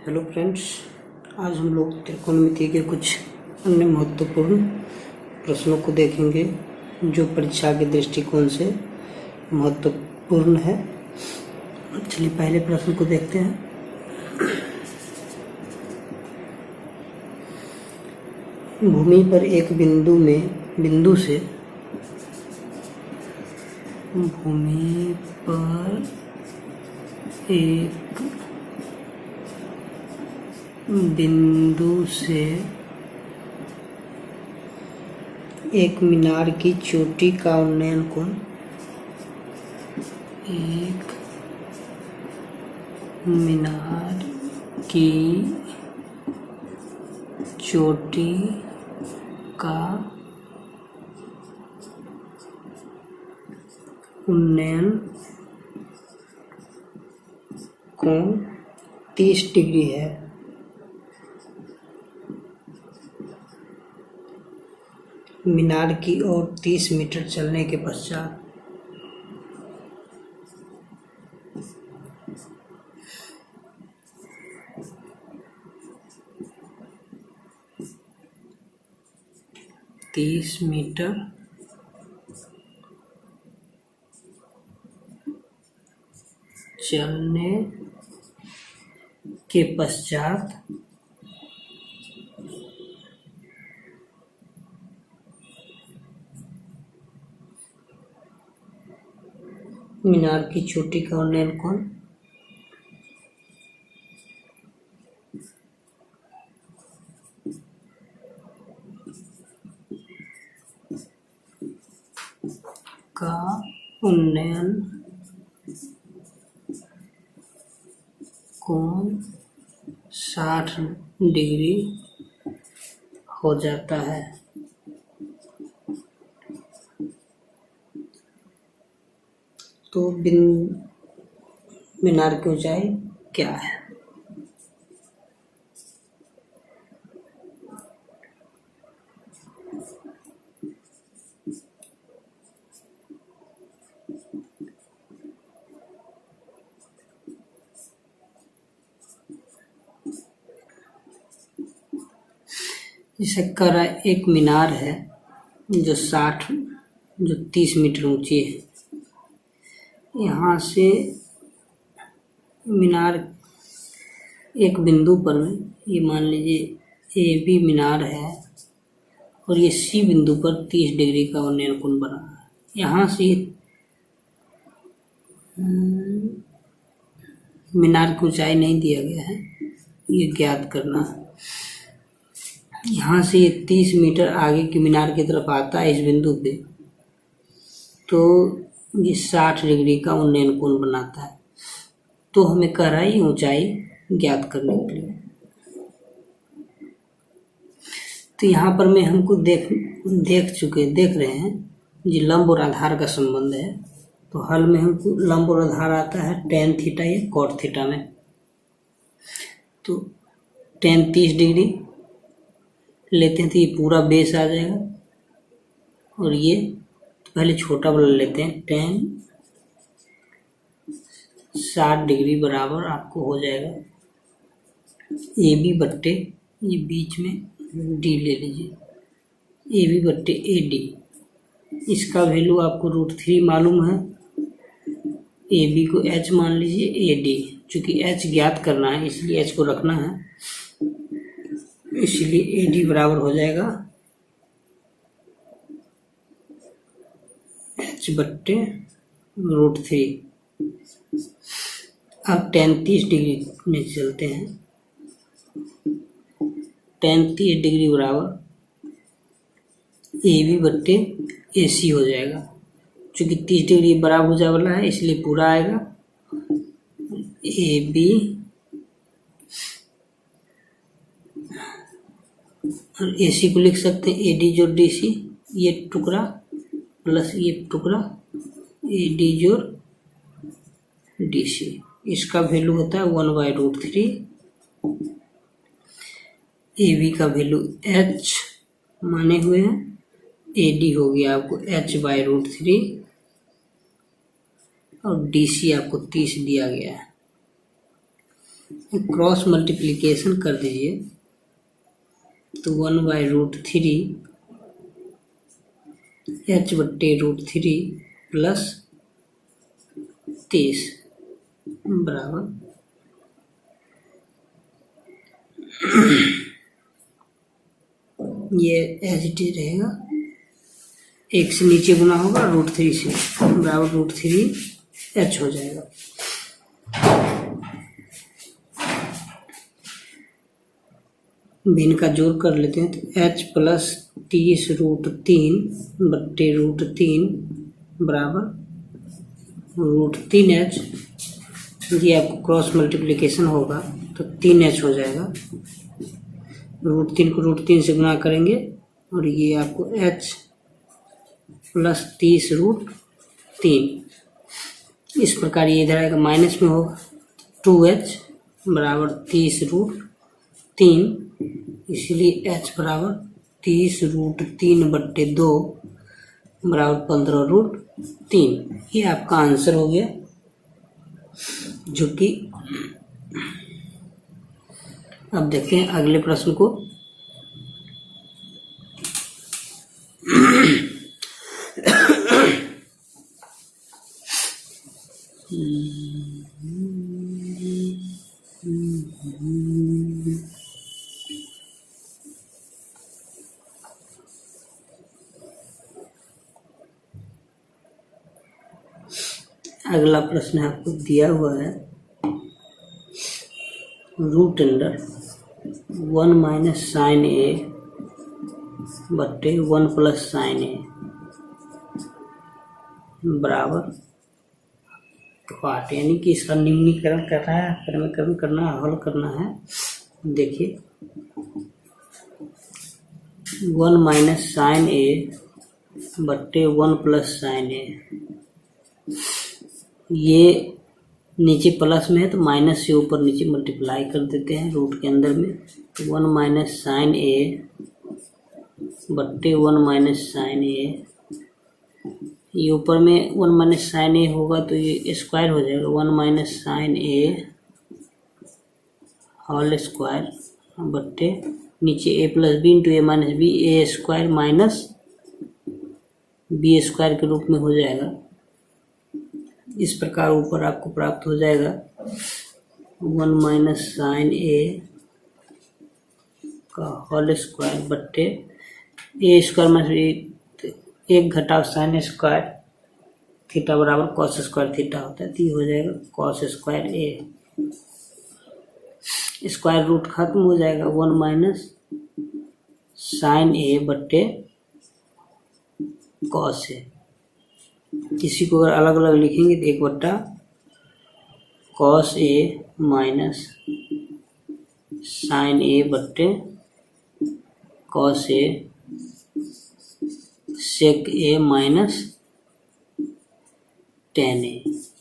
Hello friends, आज हम लोग त्रिकोणमिति के कुछ अन्य महत्वपूर्ण प्रश्नों को देखेंगे जो परीक्षा के दृष्टिकोण से महत्वपूर्ण है। चलिए पहले प्रश्न को देखते हैं। भूमि पर एक बिंदु से भूमि पर एक बिंदु से एक मीनार की चोटी का उन्नयन कोण एक मीनार की चोटी का उन्नयन कोण 30 डिग्री है। मीनार की ओर 30 मीटर चलने के पश्चात चलने के पश्चात मीनार की चोटी का उन्नयन कोण का उन्नयन कोण 60 डिग्री हो जाता है। तो मीनार की ऊंचाई क्या है? जैसे कर एक मीनार है जो 30 मीटर ऊंची है। यहाँ से मीनार एक बिंदु पर ये मान लीजिए ए बी मीनार है और ये सी बिंदु पर 30 डिग्री का उन्नयन कोण बना है। यहाँ से मीनार की ऊंचाई नहीं दिया गया है, ये ज्ञात करना है। यहाँ से ये 30 मीटर आगे की मीनार की तरफ आता है इस बिंदु पे, तो ये 60 डिग्री का उन्नयन कोण बनाता है। तो हमें कह रहा है ये ऊंचाई ज्ञात करने के लिए। तो यहाँ पर मैं हमको देख रहे हैं ये लंब और आधार का संबंध है। तो हल में हमको लंब और आधार आता है tan थीटा या cot थीटा में। तो tan 30 डिग्री लेते हैं तो ये पूरा बेस आ जाएगा, और ये तो पहले छोटा वाला लेते हैं। tan 60 डिग्री बराबर आपको हो जाएगा ए बी बट्टे ये बीच में डी ले लीजिए, ए बी बट्टे ए डी। इसका वैल्यू आपको √3 मालूम है। ए बी को h मान लीजिए, ए डी चूँकि h ज्ञात करना है इसलिए h को रखना है, इसलिए ए डी बराबर हो जाएगा h बट्टे √3। अब tan 30 डिग्री में चलते हैं। tan 30 डिग्री बराबर ए बी बट्टे ए सी हो जाएगा। चूँकि 30 डिग्री बराबर हो जाने वाला है इसलिए पूरा आएगा ए बी और ए सी को लिख सकते हैं ए डी जोड़ डी सी, ये टुकड़ा प्लस ये टुकड़ा ए डी जोड़ डी सी। इसका वैल्यू होता है 1/√3। ए बी का वैल्यू h माने हुए हैं, ए डी हो गया आपको h/√3 और डी सी आपको 30 दिया गया है। क्रॉस मल्टीप्लिकेशन कर दीजिए तो 1/√3 h/√3 प्लस 30 बराबर ये एच डी रहेगा, एक से नीचे गुना होगा √3 से बराबर √3h हो जाएगा। भिन्न का जोड़ कर लेते हैं तो h प्लस 30√3/√3 बराबर √3h। ये आपको क्रॉस मल्टीप्लिकेशन होगा तो 3h हो जाएगा। √3 को √3 से गुना करेंगे और ये आपको h प्लस 30√3, इस प्रकार ये इधर आएगा माइनस में होगा 2h बराबर 30√3, इसीलिए h बराबर 30√3/2 बराबर 15√3। ये आपका आंसर हो गया, जो कि अब देखते हैं अगले प्रश्न को। अगला प्रश्न आपको दिया हुआ है √1 - sin a बट्टे 1 + sin a बराबर 8, यानी कि इसका निम्नीकरण करना है, क्रमीकरण करना है, हल करना है। देखिए 1 - sin a बट्टे 1 + sin a, ये नीचे प्लस में है तो माइनस से ऊपर नीचे मल्टीप्लाई कर देते हैं रूट के अंदर में। तो 1 - sin a बट्टे 1 - sin a, ये ऊपर में 1 - sin a होगा तो ये स्क्वायर हो जाएगा। 1 - sin a होल स्क्वायर बट्टे नीचे a + b × a - b, a² minus b² के रूप में हो जाएगा। इस प्रकार ऊपर आपको प्राप्त हो जाएगा 1 - sin a का होल स्क्वायर बट्टे a² - 1 घटाव sin² थीटा बराबर cos² थीटा होता है, तो ये हो जाएगा cos² a। स्क्वायर रूट खत्म हो जाएगा, 1 - sin a बट्टे cos a। इसी को अगर अलग अलग लिखेंगे तो 1/cos a minus sin a बट्टे cos a sec a minus tan a,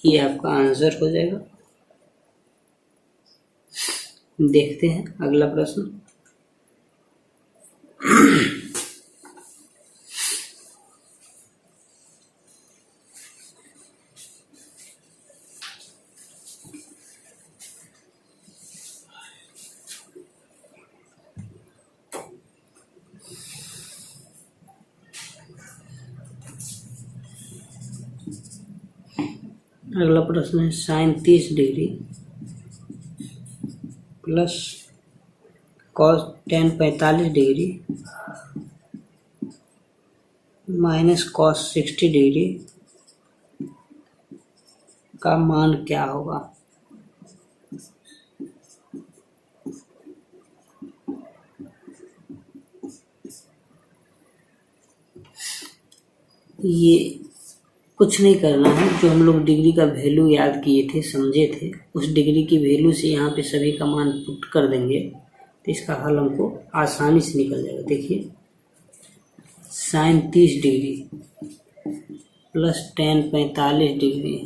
ये आपका आंसर हो जाएगा। देखते हैं अगला प्रश्न। अगला प्रश्न है sin 30 degree plus cos tan 45 degree minus cos 60 degree का मान क्या होगा। ये कुछ नहीं करना है, जो हम लोग डिग्री का वैल्यू याद किए थे, समझे थे, उस डिग्री की वैल्यू से यहाँ पे सभी का मान पुट कर देंगे तो इसका हल हमको आसानी से निकल जाएगा। देखिए sin 30 degree plus tan 45 degree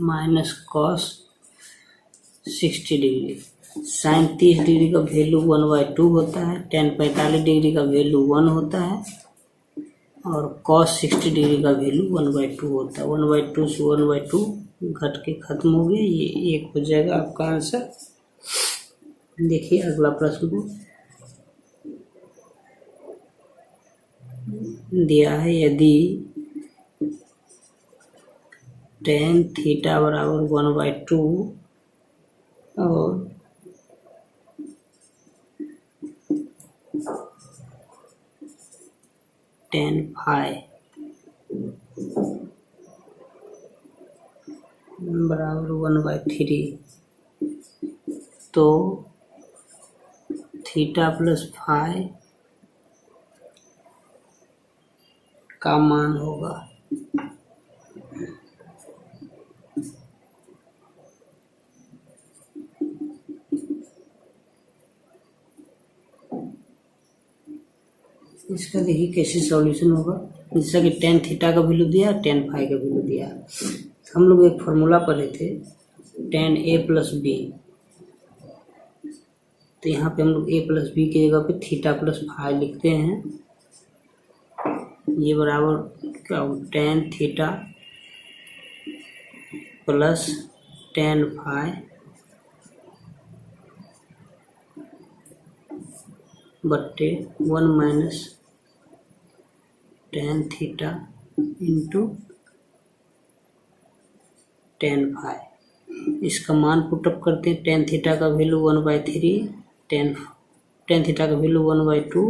minus cos 60 degree. sin 30 degree का वैल्यू 1/2 होता है, tan 45 डिग्री का वैल्यू 1 होता है और cos 60 डिग्री का वैल्यू 1/2 होता है। 1/2 से 1/2 घट के खत्म हो गया, ये 1 हो जाएगा आपका आंसर। देखिए अगला प्रश्न को दिया है, यदि tan थीटा बराबर 1/2 और tan फाई बराबर 1/3, तो थीटा प्लस फाई का मान होगा। इसका देखिए कैसे सॉल्यूशन होगा। जैसा कि tan थीटा का वैल्यू दिया, tan फाई का वैल्यू दिया, हम लोग एक फॉर्मूला पढ़े थे tan a प्लस बी, तो यहाँ पे हम लोग a प्लस बी की जगह पे थीटा प्लस फाई लिखते हैं। ये बराबर क्या हो, tan theta plus tan phi बट्टे 1 minus tan theta into tan phi. इसका मान पुटअप करते हैं। tan थीटा का वैल्यू 1/3, tan थीटा का वैल्यू 1/2,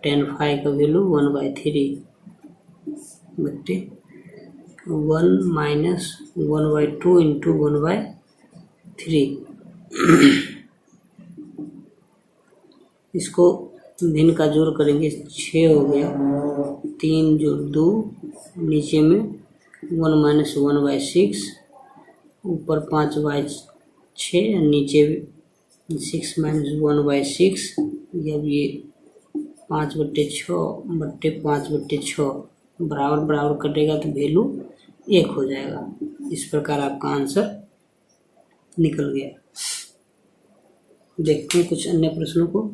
tan फाई का वैल्यू 1/3 बट्टे 1 माइनस 1/2 इंटू 1/3। इसको भिन्न का जोड़ करेंगे, 6 हो गया, 3 जोड़ 2, नीचे में 1 माइनस 1/6, ऊपर 5/6, नीचे 6 माइनस 1/6, जब ये 5/6 बट्टे 5/6 बराबर बराबर कटेगा तो वैल्यू 1 हो जाएगा। इस प्रकार आपका आंसर निकल गया। देखते हैं कुछ अन्य प्रश्नों को।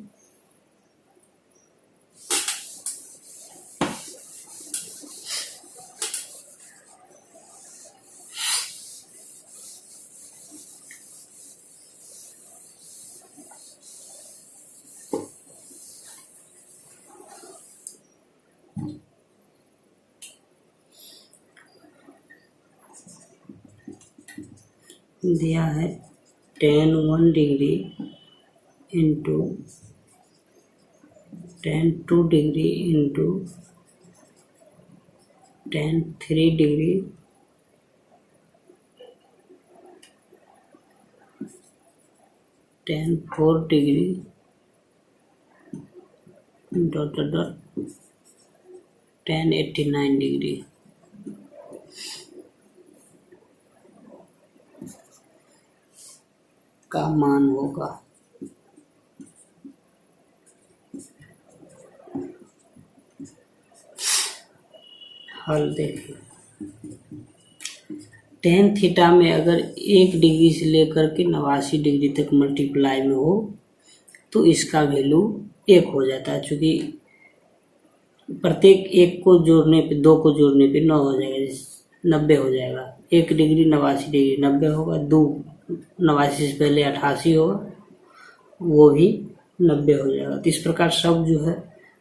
दिया है tan 1 degree into tan 2 degree into tan 3 degree tan 4 degree dot dot tan 89 degree. का मान होगा। हल देखिए, tan थीटा में अगर 1 डिग्री से लेकर के 89 डिग्री तक मल्टीप्लाई में हो तो इसका वैल्यू 1 हो जाता है। चूँकि प्रत्येक 1 को जोड़ने पे, 2 को जोड़ने पे 9 हो जाएगा, 90 हो जाएगा। 1 डिग्री 89 डिग्री 90 होगा, 2 89 से पहले 88 होगा, वो भी 90 हो जाएगा। तो इस प्रकार सब जो है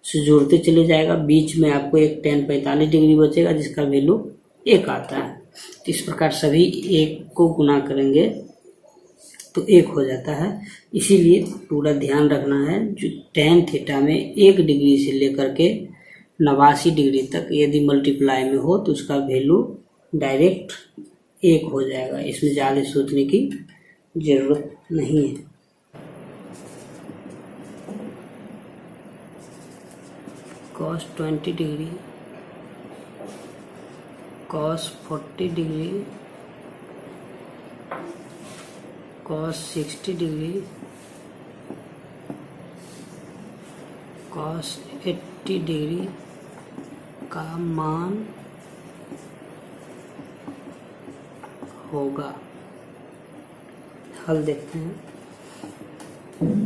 से जोड़ते चले जाएगा। बीच में आपको एक tan 45 डिग्री बचेगा जिसका वैल्यू 1 आता है। तो इस प्रकार सभी 1 को गुना करेंगे तो 1 हो जाता है। इसीलिए पूरा ध्यान रखना है, जो tan थीटा में 1 डिग्री से लेकर के 89 डिग्री तक यदि मल्टीप्लाई में हो तो उसका वैल्यू डायरेक्ट 1 हो जाएगा। इसमें ज़्यादा सोचने की ज़रूरत नहीं है। cos 20 degree, cos 40 degree, cos 60 degree, cos 80 degree का मान होगा। हल देखते हैं।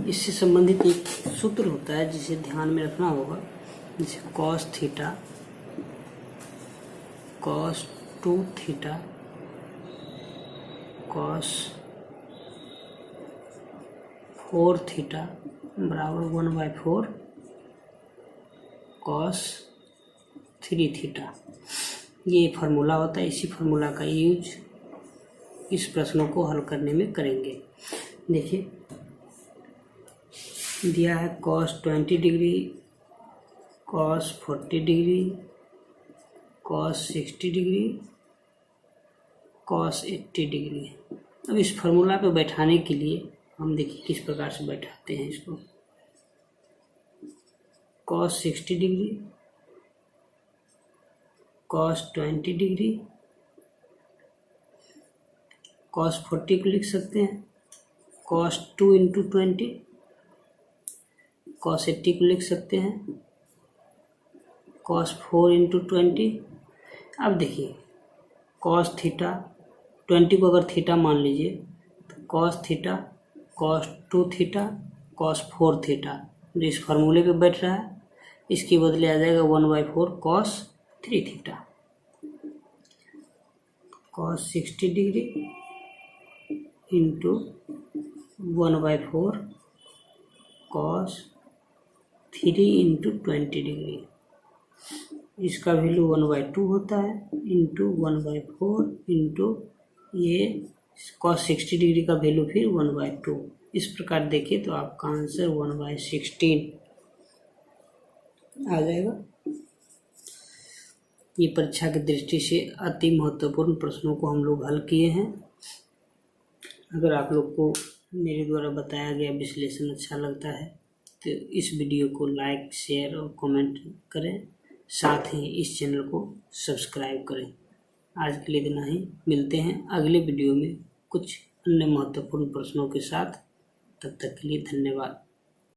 इससे संबंधित एक सूत्र होता है जिसे ध्यान में रखना होगा, जैसे cos theta, cos 2 theta cos 4 theta बराबर 1/4 कॉस 3 थीटा। ये फार्मूला होता है, इसी फार्मूला का यूज इस प्रश्नों को हल करने में करेंगे। देखिए दिया है cos 20 degree, cos 40 degree, cos 60 degree, cos 80 degree. अब इस फार्मूला पे बैठाने के लिए हम देखिए किस प्रकार से बैठाते हैं इसको। Cos 60 degree, cos 20 degree, cos 40 को लिख सकते हैं, कॉस 2 इंटू 20, कॉस 80 को लिख सकते हैं, कॉस 4 इंटू 20। अब देखिए कॉस थीटा 20 को अगर थीटा मान लीजिए तो cos theta, cos 2 theta, cos 4 theta जो इस फार्मूले पे बैठ रहा है इसके बदले आ जाएगा 1/4 cos 3 theta. Cos 60 degree into 1/4 cos 3 into 20 degree, इसका वैल्यू 1/2 होता है, इंटू 1/4 इंटू ये कॉस 60 डिग्री का वैल्यू फिर 1/2। इस प्रकार देखिए तो आपका आंसर 1/16 आ जाएगा। ये परीक्षा की दृष्टि से अति महत्वपूर्ण प्रश्नों को हम लोग हल किए हैं। अगर आप लोग को मेरे द्वारा बताया गया विश्लेषण अच्छा लगता है तो इस वीडियो को लाइक, शेयर और कमेंट करें, साथ ही इस चैनल को सब्सक्राइब करें। आज के लिए इतना ही, मिलते हैं अगले वीडियो में कुछ अन्य महत्वपूर्ण प्रश्नों के साथ। तब तक के लिए धन्यवाद।